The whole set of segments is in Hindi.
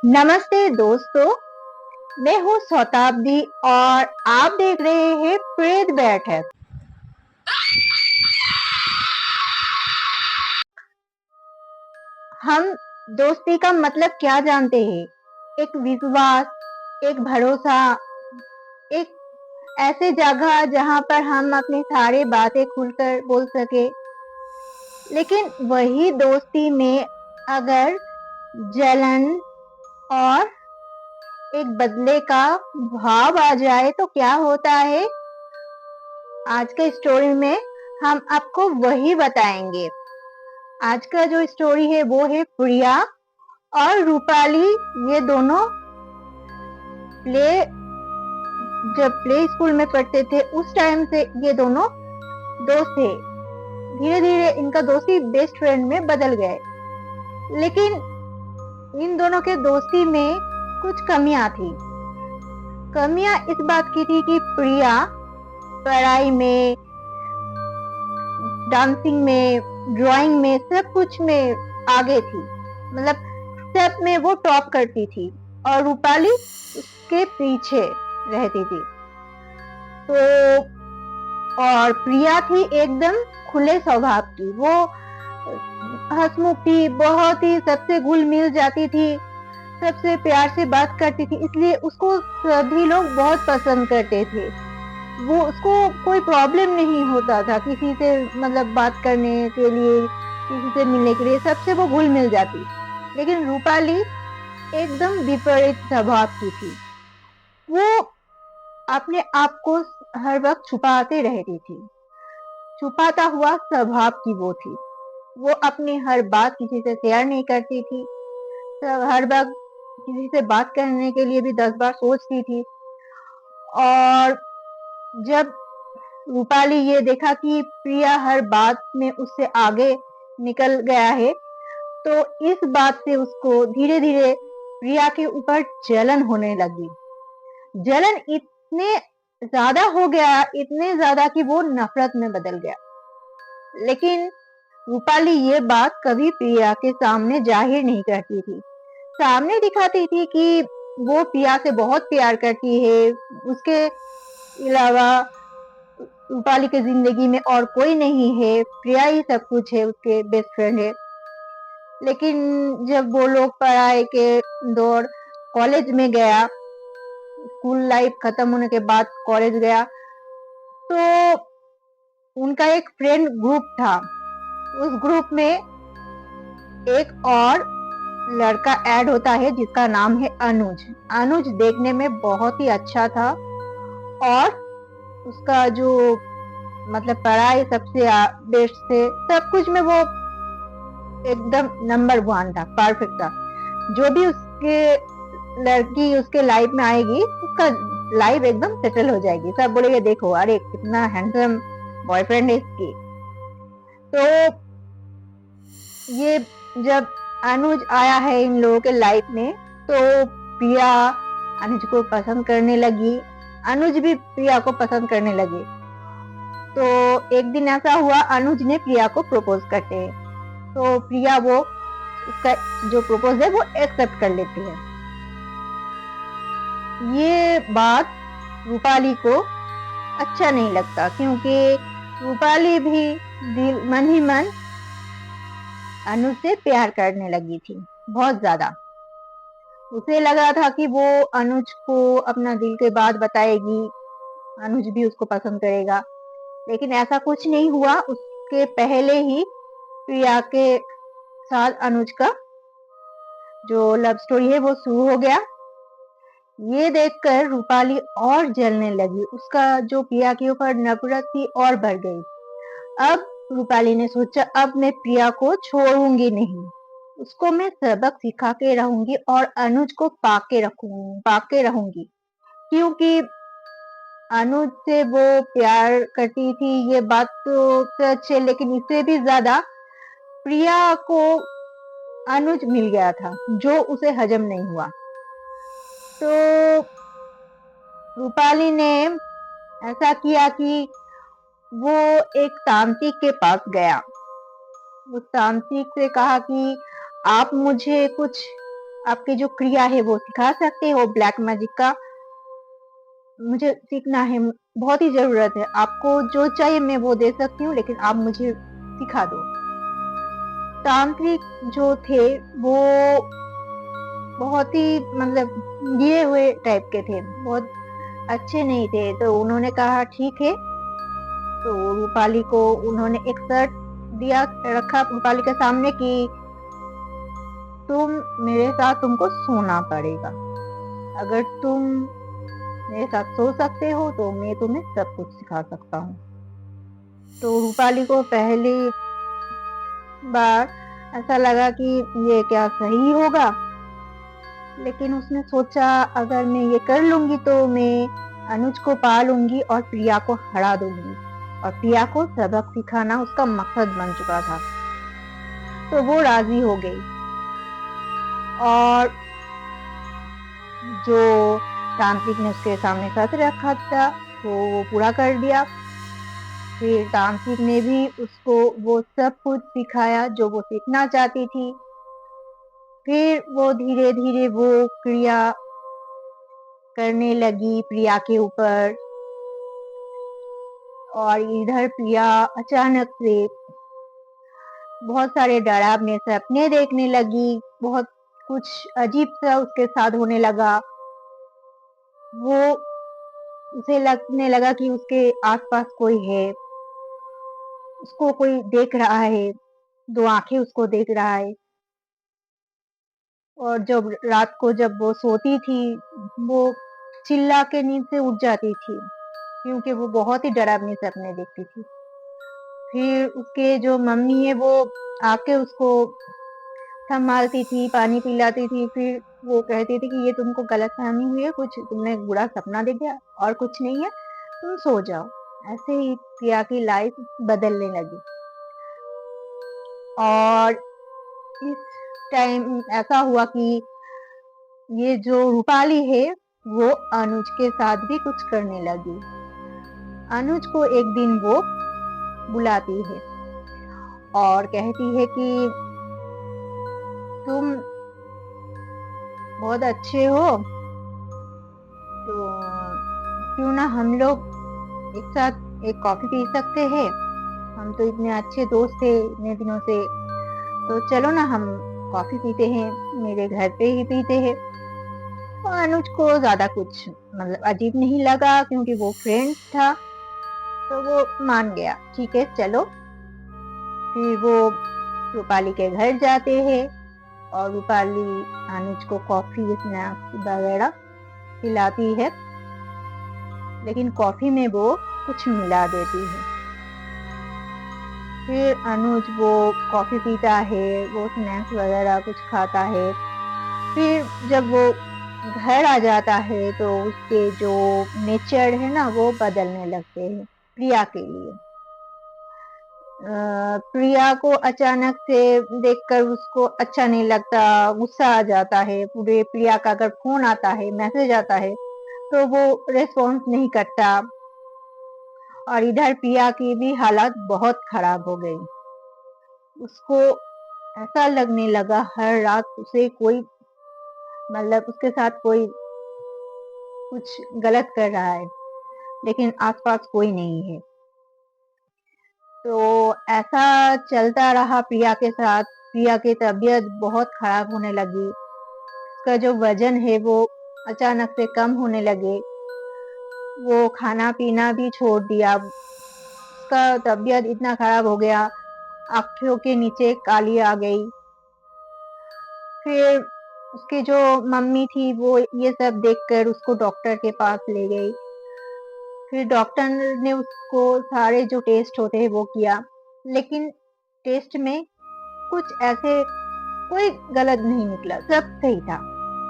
नमस्ते दोस्तों, मैं हूँ शताब्दी और आप देख रहे हैं प्रेत बैठक। हम दोस्ती का मतलब क्या जानते हैं? एक विश्वास, एक भरोसा, एक ऐसे जगह जहाँ पर हम अपनी सारी बातें खुलकर बोल सके। लेकिन वही दोस्ती में अगर जलन और एक बदले का भाव आ जाए तो क्या होता है? आज के स्टोरी में हम आपको वही बताएंगे। आज का जो स्टोरी है वो है प्रिया और रूपाली। ये दोनों प्ले जब प्ले स्कूल में पढ़ते थे उस टाइम से ये दोनों दोस्त थे। धीरे धीरे इनका दोस्ती बेस्ट फ्रेंड में बदल गए। लेकिन इन दोनों के दोस्ती में कुछ कमियां थी। कमियां इस बात की थी कि प्रिया पढ़ाई में, डांसिंग में, ड्राइंग में, सब कुछ में आगे थी। मतलब सब में वो टॉप करती थी और रूपाली उसके पीछे रहती थी। तो और प्रिया थी एकदम खुले स्वभाव की। वो हंसमुख थी, बहुत ही सबसे घुल मिल जाती थी, सबसे प्यार से बात करती थी, इसलिए उसको सभी लोग बहुत पसंद करते थे। वो उसको कोई प्रॉब्लम नहीं होता था किसी से, मतलब बात करने के लिए, किसी से मिलने के लिए, सबसे वो घुल मिल जाती। लेकिन रूपाली एकदम विपरीत स्वभाव की थी। वो अपने आप को हर वक्त छुपाते रहती थी। छुपाता हुआ स्वभाव की वो थी। वो अपनी हर बात किसी से शेयर नहीं करती थी। हर वक्त किसी से बात करने के लिए भी 10 बार सोचती थी। और जब रूपाली ये देखा कि प्रिया हर बात में उससे आगे निकल गया है, तो इस बात से उसको धीरे धीरे प्रिया के ऊपर जलन होने लगी। जलन इतने ज्यादा हो गया, इतने ज्यादा कि वो नफरत में बदल गया। लेकिन रूपाली ये बात कभी प्रिया के सामने जाहिर नहीं करती थी। सामने दिखाती थी कि वो प्रिया से बहुत प्यार करती है, उसके अलावा रूपाली की जिंदगी में और कोई नहीं है, प्रिया ही सब कुछ है, उसके बेस्ट फ्रेंड है। लेकिन जब वो लोग पढ़ाई के दौर कॉलेज में गया, स्कूल लाइफ खत्म होने के बाद कॉलेज गया, तो उनका एक फ्रेंड ग्रुप था। उस ग्रुप में एक और लड़का ऐड होता है जिसका नाम है अनुज। अनुज देखने में बहुत ही अच्छा था और उसका जो मतलब पढ़ाई सबसे बेस्ट थे, सब कुछ में वो एकदम नंबर 1 था, परफेक्ट था। जो भी उसके लड़की उसके लाइफ में आएगी उसका लाइफ एकदम सेटल हो जाएगी। सब बोलेंगे देखो अरे कितना हैंडसम बॉयफ्रेंड है इसकी। तो ये जब अनुज आया है इन लोगों के लाइफ में, तो प्रिया अनुज को पसंद करने लगी, अनुज भी प्रिया को पसंद करने लगे। तो एक दिन ऐसा हुआ, अनुज ने प्रिया को प्रपोज करते हैं, तो प्रिया वो उसका जो प्रपोज है वो एक्सेप्ट कर लेती है। ये बात रूपाली को अच्छा नहीं लगता, क्योंकि रूपाली भी मन ही मन अनुज से प्यार करने लगी थी, बहुत ज्यादा। उसे लगा था कि वो अनुज को अपना दिल के बात बताएगी, अनुज भी उसको पसंद करेगा। लेकिन ऐसा कुछ नहीं हुआ। उसके पहले ही प्रिया के साथ अनुज का जो लव स्टोरी है वो शुरू हो गया। ये देखकर रूपाली और जलने लगी, उसका जो प्रिया के ऊपर नफरत थी और बढ़ गई। अब रूपाली ने सोचा अब मैं प्रिया को छोड़ूंगी नहीं, उसको मैं सबक सिखा के रहूंगी और अनुज को पाके रहूंगी। क्योंकि अनुज से वो प्यार करती थी, ये बात तो सच है, लेकिन इससे भी ज्यादा प्रिया को अनुज मिल गया था जो उसे हजम नहीं हुआ। तो रूपाली ने ऐसा किया कि वो एक तांत्रिक के पास गया। उस तांत्रिक से कहा कि आप मुझे कुछ आपकी जो क्रिया है वो सिखा सकते हो ब्लैक मैजिक का? मुझे सीखना है, बहुत ही ज़रूरत है। आपको जो चाहिए मैं वो दे सकती हूँ, लेकिन आप मुझे सिखा दो। तांत्रिक जो थे वो बहुत ही मतलब दिए हुए टाइप के थे, बहुत अच्छे नहीं थे। तो उन्होंने कहा ठीक है, तो रूपाली को उन्होंने एक शर्त दिया रखा रूपाली के सामने कि तुम मेरे साथ तुमको सोना पड़ेगा। अगर तुम मेरे साथ सो सकते हो तो मैं तुम्हें सब कुछ सिखा सकता हूँ। तो रूपाली को पहली बार ऐसा लगा कि ये क्या सही होगा, लेकिन उसने सोचा अगर मैं ये कर लूंगी तो मैं अनुज को पा लूंगी और प्रिया को हरा दूंगी, और प्रिया को सबक सिखाना उसका मकसद बन चुका था। तो वो राजी हो गई और जो तांत्रिक ने उसके सामने शर्त रखा था तो वो पूरा कर दिया। फिर तांत्रिक ने भी उसको वो सब कुछ सिखाया जो वो सीखना चाहती थी। फिर वो धीरे धीरे वो क्रिया करने लगी प्रिया के ऊपर, और इधर प्रिया अचानक से बहुत सारे डरावने सपने देखने लगी। बहुत कुछ अजीब सा उसके साथ होने लगा। वो उसे लगने लगा कि उसके आसपास कोई है, उसको कोई देख रहा है, दो आंखें उसको देख रहा है। और जब रात को जब वो सोती थी वो चिल्ला के नींद से उठ जाती थी, क्योंकि वो बहुत ही डरावने सपने देखती थी। फिर उसके जो मम्मी है वो आके उसको संभालती थी, पानी पिलाती थी। फिर वो कहती थी कि ये तुमको गलतफहमी हुई है, कुछ तुमने बुरा सपना देखा और कुछ नहीं है, तुम सो जाओ। ऐसे ही प्रिया की लाइफ बदलने लगी। और इस टाइम ऐसा हुआ कि ये जो रूपाली है वो अनुज के साथ भी कुछ करने लगी। अनुज को एक दिन वो बुलाती है और कहती है कि तुम बहुत अच्छे हो, तो क्यों ना हम लोग एक साथ एक कॉफी पी सकते हैं। हम तो इतने अच्छे दोस्त थे इतने दिनों से, तो चलो ना हम कॉफी पीते हैं, मेरे घर पे ही पीते हैं। तो अनुज को ज्यादा कुछ मतलब अजीब नहीं लगा, क्योंकि वो फ्रेंड था, तो वो मान गया, ठीक है चलो। फिर वो रूपाली के घर जाते हैं और रूपाली अनुज को कॉफी स्नैक्स वगैरह खिलाती है, लेकिन कॉफी में वो कुछ मिला देती है। फिर अनुज वो कॉफी पीता है, वो स्नैक्स वगैरह कुछ खाता है। फिर जब वो घर आ जाता है तो उसके जो नेचर है ना वो बदलने लगते हैं प्रिया के लिए। प्रिया को अचानक से देखकर उसको अच्छा नहीं लगता, गुस्सा आ जाता है। पूरे प्रिया का अगर फोन आता है, मैसेज आता है, तो वो रिस्पॉन्स नहीं करता। और इधर प्रिया की भी हालत बहुत खराब हो गई। उसको ऐसा लगने लगा हर रात उसे कोई मतलब उसके साथ कोई कुछ गलत कर रहा है, लेकिन आसपास कोई नहीं है। तो ऐसा चलता रहा प्रिया के साथ। प्रिया की तबीयत बहुत खराब होने लगी, उसका जो वजन है वो अचानक से कम होने लगे। वो खाना पीना भी छोड़ दिया, उसका तबीयत इतना खराब हो गया, आंखों के नीचे काली आ गई। फिर उसकी जो मम्मी थी वो ये सब देखकर उसको डॉक्टर के पास ले गई। फिर डॉक्टर ने उसको सारे जो टेस्ट होते हैं वो किया, लेकिन टेस्ट में कुछ ऐसे कोई गलत नहीं निकला, सब सही था,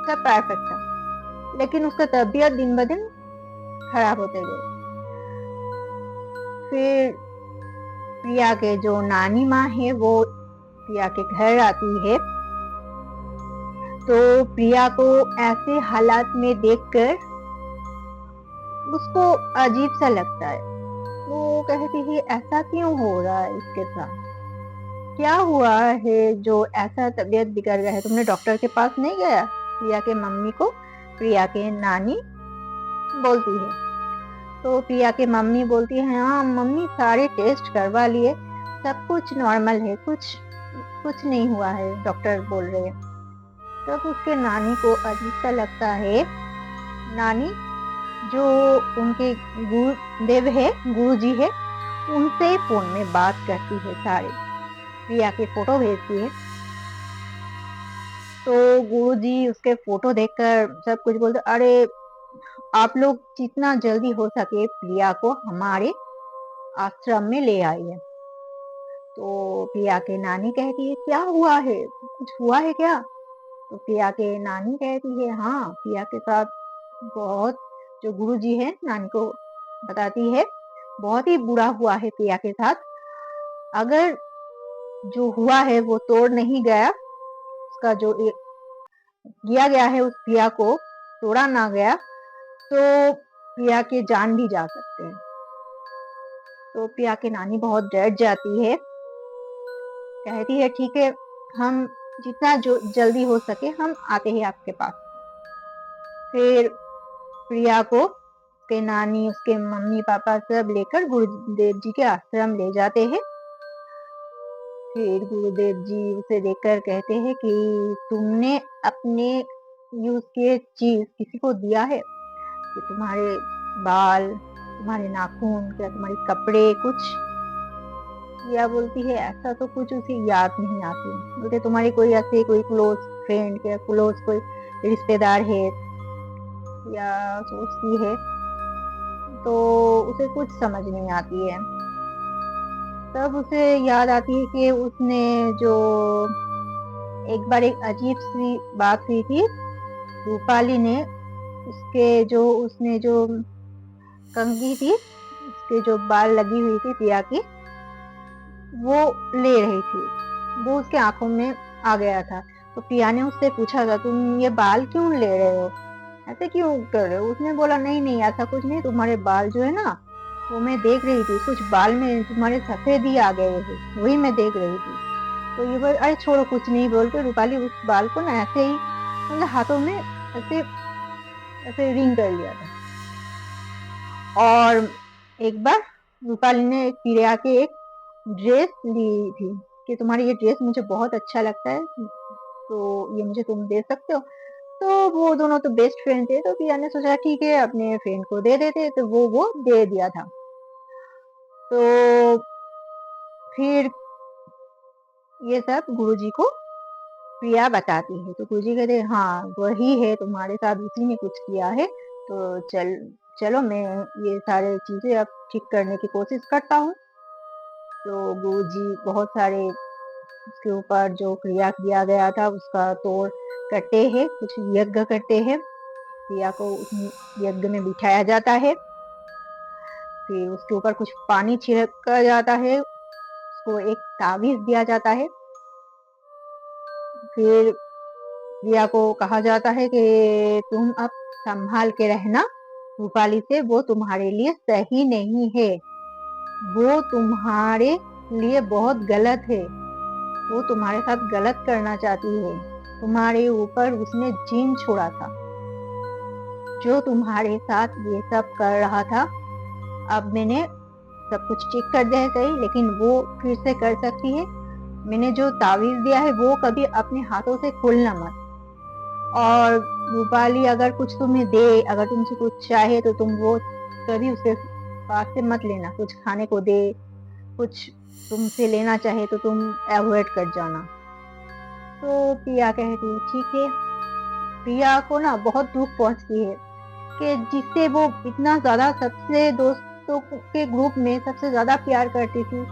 सब परफेक्ट था। लेकिन उसका तबीयत दिन ब दिन खराब होते गए। फिर प्रिया के जो नानी माँ है वो प्रिया के घर आती है, तो प्रिया को ऐसे हालात में देखकर उसको अजीब सा लगता है। वो कहती है ऐसा क्यों हो रहा है इसके साथ। क्या हुआ है जो ऐसा तबीयत बिगड़ गया है, तुमने डॉक्टर के पास नहीं गया? प्रिया के मम्मी को प्रिया के नानी बोलती है। तो प्रिया के मम्मी बोलती है, हाँ मम्मी सारे टेस्ट करवा लिए, सब कुछ नॉर्मल है, कुछ कुछ नहीं हुआ है, डॉक्टर बोल रहे हैं। तब उसके नानी को अजीब सा लगता है। नानी जो उनके गुरुदेव है, गुरुजी है, उनसे फोन में बात करती है, सारे प्रिया के फोटो भेजती है। तो गुरुजी उसके फोटो देखकर सब कुछ बोलते, अरे आप लोग जितना जल्दी हो सके प्रिया को हमारे आश्रम में ले आइए। तो प्रिया के नानी कहती है, क्या हुआ है, कुछ हुआ है क्या? तो प्रिया के नानी कहती है, हाँ प्रिया के साथ बहुत, जो गुरुजी है नानी को बताती है, बहुत ही बुरा हुआ है प्रिया के साथ। अगर जो हुआ है वो तोड़ नहीं गया, उसका जो किया गया है उस प्रिया को तोड़ा ना गया, तो प्रिया के जान भी जा सकते हैं। तो प्रिया की नानी बहुत डर जाती है, कहती है ठीक है, हम जितना जो जल्दी हो सके हम आते हैं आपके पास। फिर प्रिया को उसके नानी, उसके मम्मी पापा सब लेकर गुरुदेव जी के आश्रम ले जाते हैं। फिर गुरुदेव जी उसे देखकर कहते हैं कि तुमने अपने यूज किए चीज किसी को दिया है, कि तुम्हारे बाल, तुम्हारे नाखून या तुम्हारे कपड़े कुछ? या बोलती है ऐसा तो कुछ उसे याद नहीं आती। बोलते तुम्हारी कोई ऐसे कोई क्लोज फ्रेंड या क्लोज कोई रिश्तेदार है, या सोचती है, तो उसे कुछ समझ नहीं आती है। तब उसे याद आती है कि उसने जो एक बार एक अजीब सी बात हुई थी, रूपाली ने उसने जो कंघी थी, उसके जो बाल लगी हुई थी प्रिया की, वो ले रही थी, वो उसके आंखों में आ गया था। तो प्रिया ने उससे पूछा था, तुम ये बाल क्यों ले रहे हो, ऐसे क्यों कर रहे हो? उसने बोला, नहीं नहीं ऐसा कुछ नहीं, तुम्हारे बाल जो है ना, वो मैं देख रही थी, कुछ बाल में तुम्हारे सफेद ही आ गए थे, वही मैं देख रही थी। तो ये बोल, अरे छोड़ो कुछ नहीं, बोलते रूपाली उस बाल को ना ऐसे ही मतलब हाथों में ऐसे ऐसे रिंग कर लिया था। और एक बार रूपाली ने प्रिया के एक ड्रेस ली थी, कि तुम्हारी ये ड्रेस मुझे बहुत अच्छा लगता है, तो ये मुझे तुम दे सकते हो। तो वो दोनों तो बेस्ट फ्रेंड थे, तो प्रिया ने सोचा ठीक है अपने फ्रेंड को दे देते, तो वो दे दिया था। तो फिर ये सब गुरुजी को प्रिया बताती है, तो गुरुजी कहते हैं, हाँ वही है, तुम्हारे साथ उसी ने कुछ किया है, तो चलो मैं ये सारे चीजें अब ठीक करने की कोशिश करता हूँ। तो गुरुजी बहुत सारे उसके ऊपर जो क्रिया किया गया था उसका तोड़ करते हैं, कुछ यज्ञ करते हैं, प्रिया को उस यज्ञ में बिठाया जाता है। फिर उसके ऊपर कुछ पानी छिड़का जाता है, उसको एक ताबीज दिया जाता है। फिर प्रिया को कहा जाता है कि तुम अब संभाल के रहना रूपाली से, वो तुम्हारे लिए सही नहीं है, वो तुम्हारे लिए बहुत गलत है, वो तुम्हारे साथ गलत करना चाहती है, तुम्हारे ऊपर उसने जीन छोड़ा था, जो तुम्हारे साथ ये सब कर रहा था। अब मैंने सब कुछ ठीक कर दिया है सही, लेकिन वो फिर से कर सकती है। मैंने जो तावीज दिया है वो कभी अपने हाथों से खोलना मत। और रूपाली अगर कुछ तुम्हें दे, अगर तुमसे कुछ चाहे, तो तुम वो कभी उसके पास से मत लेना, कुछ खाने को दे, कुछ तुमसे लेना चाहे तो तुम अवॉइड कर जाना। तो प्रिया कहती ठीक है। प्रिया को ना बहुत दुख पहुंचती है कि जिससे वो इतना ज्यादा सबसे दोस्तों के ग्रुप में सबसे ज्यादा प्यार करती थी,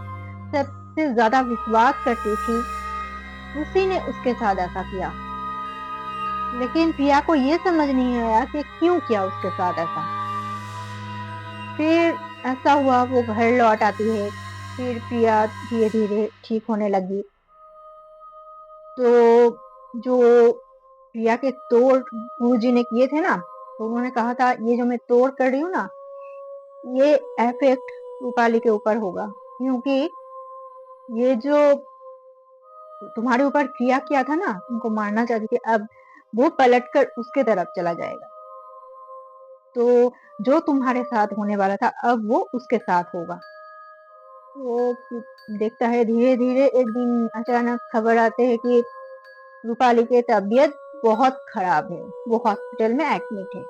सबसे ज्यादा विश्वास करती थी, उसी ने उसके साथ ऐसा किया। लेकिन प्रिया को ये समझ नहीं आया कि क्यों किया उसके साथ ऐसा। फिर ऐसा हुआ, वो घर लौट आती है, फिर प्रिया धीरे धीरे ठीक होने लगी। तो जो प्रिया के तोड़ गुरुजी ने किए थे ना, तो उन्होंने कहा था ये जो मैं तोड़ कर रही हूँ ना, ये इफेक्ट रूपाली के ऊपर होगा, क्योंकि ये जो तुम्हारे ऊपर क्रिया किया था ना, तुमको मारना चाहती थी, अब वो पलटकर उसके तरफ चला जाएगा। तो जो तुम्हारे साथ होने वाला था अब वो उसके साथ होगा। वो देखता है धीरे-धीरे एक दिन अचानक खबर आते है कि रूपाली की तबीयत बहुत खराब है, वो हॉस्पिटल में एडमिट है।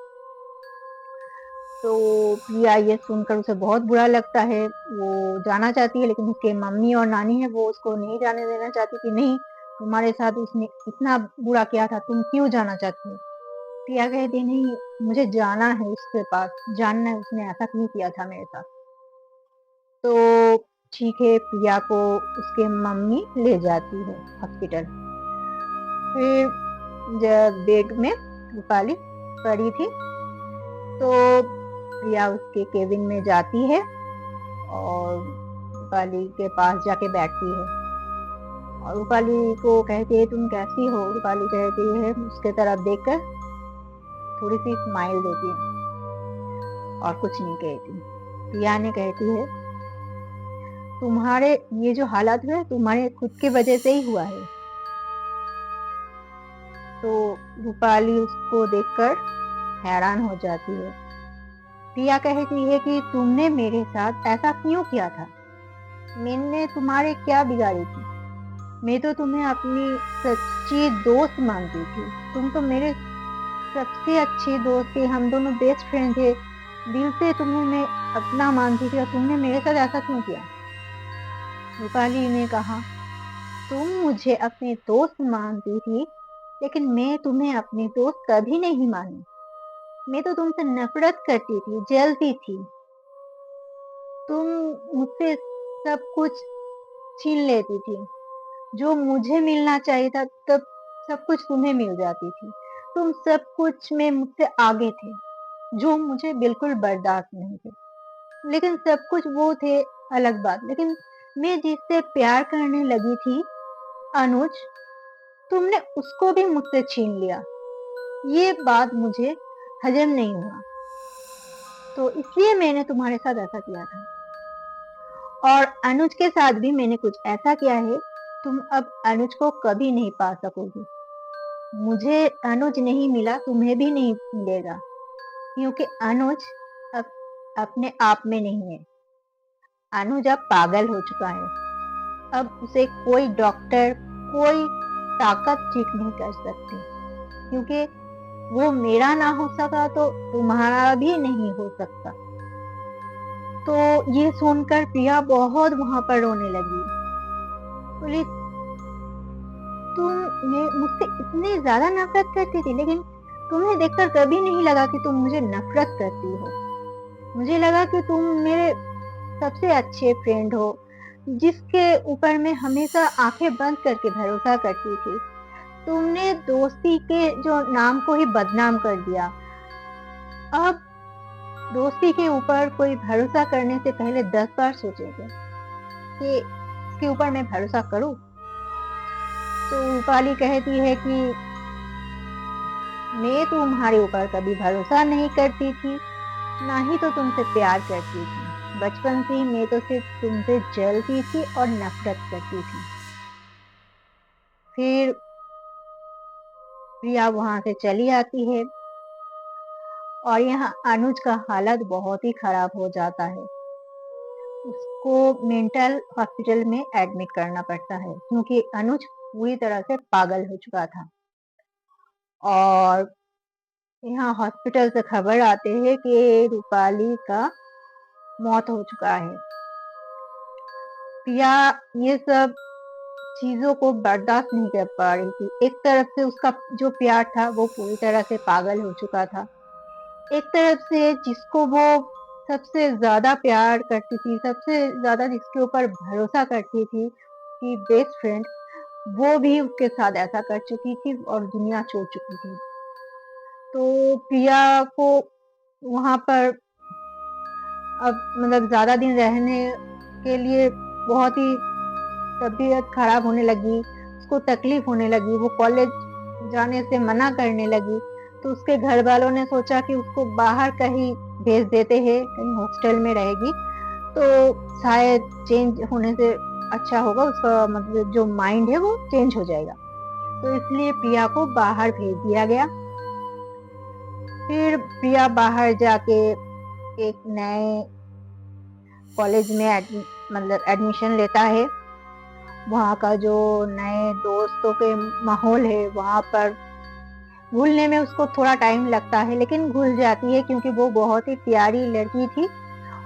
तो प्रिया ये सुनकर उसे बहुत बुरा लगता है, वो जाना चाहती है लेकिन उसके मम्मी और नानी है वो उसको नहीं जाने देना चाहती कि नहीं, तुम्हारे साथ उसने इतना बुरा किया था, तुम क्यों जाना चाहती हो? प्रिया कहती नहीं, मुझे जाना है उसके पास, जानना है उसने ऐसा क्यों किया था मेरे साथ। तो ठीक है, प्रिया को उसके मम्मी ले जाती है हॉस्पिटल। फिर जब बेड में रूपाली पड़ी थी तो प्रिया उसके केबिन में जाती है और रूपाली के पास जाके बैठती है और रूपाली को कहती है तुम कैसी हो? रूपाली कहती है उसके तरफ देखकर थोड़ी सी स्माइल देती है और कुछ नहीं कहती। प्रिया ने कहती है तुम्हारे ये जो हालत है तुम्हारे खुद की वजह से ही हुआ है। तो रूपाली उसको देखकर हैरान हो जाती है। प्रिया कहती है कि तुमने मेरे साथ ऐसा क्यों किया था? मैंने तुम्हारे क्या बिगाड़ी थी? मैं तो तुम्हें अपनी सच्ची दोस्त मानती थी, तुम तो मेरे सबसे अच्छी दोस्त थी, हम दोनों बेस्ट फ्रेंड थे, दिल से तुम्हें मैं अपना मानती थी और तुमने मेरे साथ ऐसा क्यों किया? रूपाली ने कहा तुम मुझे अपनी दोस्त मानती थी लेकिन मैं तुम्हें अपनी दोस्त कभी नहीं मानी। मैं तो तुमसे नफरत करती थी, जलती थी। तुम मुझसे सब कुछ छीन लेती थी, जो मुझे मिलना चाहिए था तब सब कुछ तुम्हें मिल जाती थी। तुम सब कुछ में मुझसे आगे थे, जो मुझे बिल्कुल बर्दाश्त नहीं थे। लेकिन सब कुछ वो थे अलग बात, लेकिन मैं जिससे प्यार करने लगी थी अनुज, तुमने उसको भी मुझसे छीन लिया। ये बात मुझे हजम नहीं हुआ, तो इसलिए मैंने तुम्हारे साथ ऐसा किया था। और अनुज के साथ भी मैंने कुछ ऐसा किया है, तुम अब अनुज को कभी नहीं पा सकोगी। मुझे अनुज नहीं मिला, तुम्हें भी नहीं मिलेगा, क्योंकि अनुज अब अपने आप में नहीं है। अनुज अब पागल हो चुका है, अब उसे कोई डॉक्टर, कोई ताकत ठीक नहीं कर सकती, क्योंकि वो मेरा ना हो सका तो तुम्हारा भी नहीं हो सकता। तो ये सुनकर प्रिया बहुत वहां पर रोने लगी। बोली तुम मुझसे इतनी ज्यादा नफरत करती थी, लेकिन तुम्हें देखकर कभी नहीं लगा कि तुम मुझे नफरत करती हो। मुझे लगा कि तुम मेरे सबसे अच्छे फ्रेंड हो, जिसके ऊपर मैं हमेशा आंखें बंद करके भरोसा करती थी। तुमने दोस्ती के जो नाम को ही बदनाम कर दिया। अब दोस्ती के ऊपर कोई भरोसा करने से पहले 10 बार सोचेगा कि इसके ऊपर मैं भरोसा करूं। तो रूपाली कहती है कि मैं तुम्हारे ऊपर कभी भरोसा नहीं करती थी, ना ही तो तुमसे प्यार करती थी। बचपन से ही मैं तो सिर्फ तुमसे जलती थी और नफरत करती थी। फिर प्रिया वहां से चली आती है और यहाँ अनुज का हालत बहुत ही खराब हो जाता है। उसको मेंटल हॉस्पिटल में एडमिट करना पड़ता है, क्योंकि अनुज पूरी तरह से पागल हो चुका था। और यहाँ हॉस्पिटल से खबर आते है कि रूपाली का मौत हो चुका है। प्रिया ये सब चीजों को बर्दाश्त नहीं कर पा रही थी। एक तरफ से उसका जो प्यार था वो पूरी तरह से पागल हो चुका था, एक तरफ से जिसको वो सबसे ज्यादा प्यार करती थी, सबसे ज्यादा जिसके ऊपर भरोसा करती थी कि बेस्ट फ्रेंड, वो भी उसके साथ ऐसा कर चुकी थी और दुनिया छोड़ चुकी थी। तो प्रिया को वहां पर अब मतलब ज्यादा दिन रहने के लिए बहुत ही तबीयत खराब होने लगी, उसको तकलीफ होने लगी, वो कॉलेज जाने से मना करने लगी। तो उसके घर वालों ने सोचा कि उसको बाहर कहीं भेज देते हैं, कहीं हॉस्टल में रहेगी तो शायद चेंज होने से अच्छा होगा, उसका मतलब जो माइंड है वो चेंज हो जाएगा। तो इसलिए प्रिया को बाहर भेज दिया गया। फिर प्रिया बाहर जाके एक नए कॉलेज में मतलब एडमिशन लेता है। वहाँ का जो नए दोस्तों के माहौल है, वहाँ पर घुलने में उसको थोड़ा टाइम लगता है, लेकिन घुल जाती है क्योंकि वो बहुत ही प्यारी लड़की थी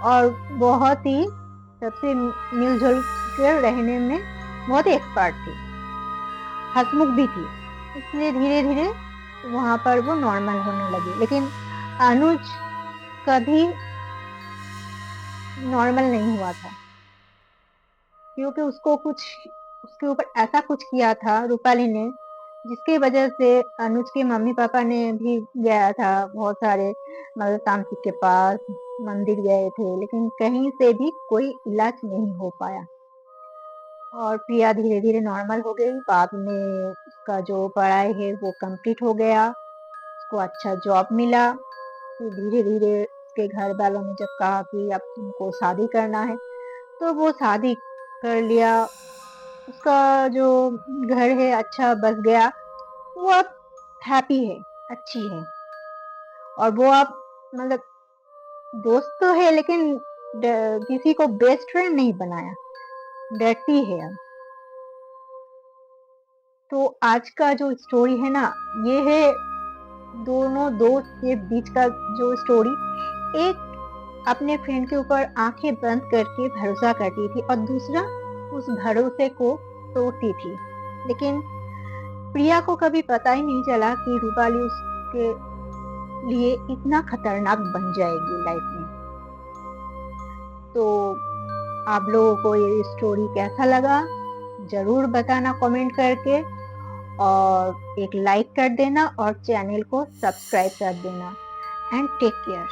और बहुत ही सबसे मिलजुल कर रहने में बहुत ही एक्सपर्ट थी, हंसमुख भी थी। इसलिए धीरे धीरे वहां पर वो नॉर्मल होने लगी। लेकिन अनुज कभी नॉर्मल नहीं हुआ था, क्योंकि उसको कुछ उसके ऊपर ऐसा कुछ किया था रूपाली ने, जिसकी वजह से अनुज के मम्मी पापा ने भी गया था बहुत सारे मतलब तांत्रिक के पास, मंदिर गए थे, लेकिन कहीं से भी कोई इलाज नहीं हो पाया। और प्रिया धीरे धीरे नॉर्मल हो गई। बाद में उसका जो पढ़ाई है वो कंप्लीट हो गया, उसको अच्छा जॉब मिला। फिर धीरे धीरे उसके घर वालों ने जब कहा कि अब तुमको शादी करना है, तो वो शादी कर लिया। उसका जो घर है अच्छा बस गया, वो अब हैप्पी है, अच्छी है। और वो अब मतलब दोस्त तो है, लेकिन किसी को बेस्ट फ्रेंड नहीं बनाया, डरती है अब। तो आज का जो स्टोरी है ना, ये है दोनों दोस्त के बीच का जो स्टोरी। एक अपने फ्रेंड के ऊपर आंखें बंद करके भरोसा करती थी और दूसरा उस भरोसे को तोड़ती थी। लेकिन प्रिया को कभी पता ही नहीं चला कि रूपाली उसके लिए इतना खतरनाक बन जाएगी लाइफ में। तो आप लोगों को ये स्टोरी कैसा लगा जरूर बताना कमेंट करके, और एक लाइक कर देना और चैनल को सब्सक्राइब कर देना। And take care.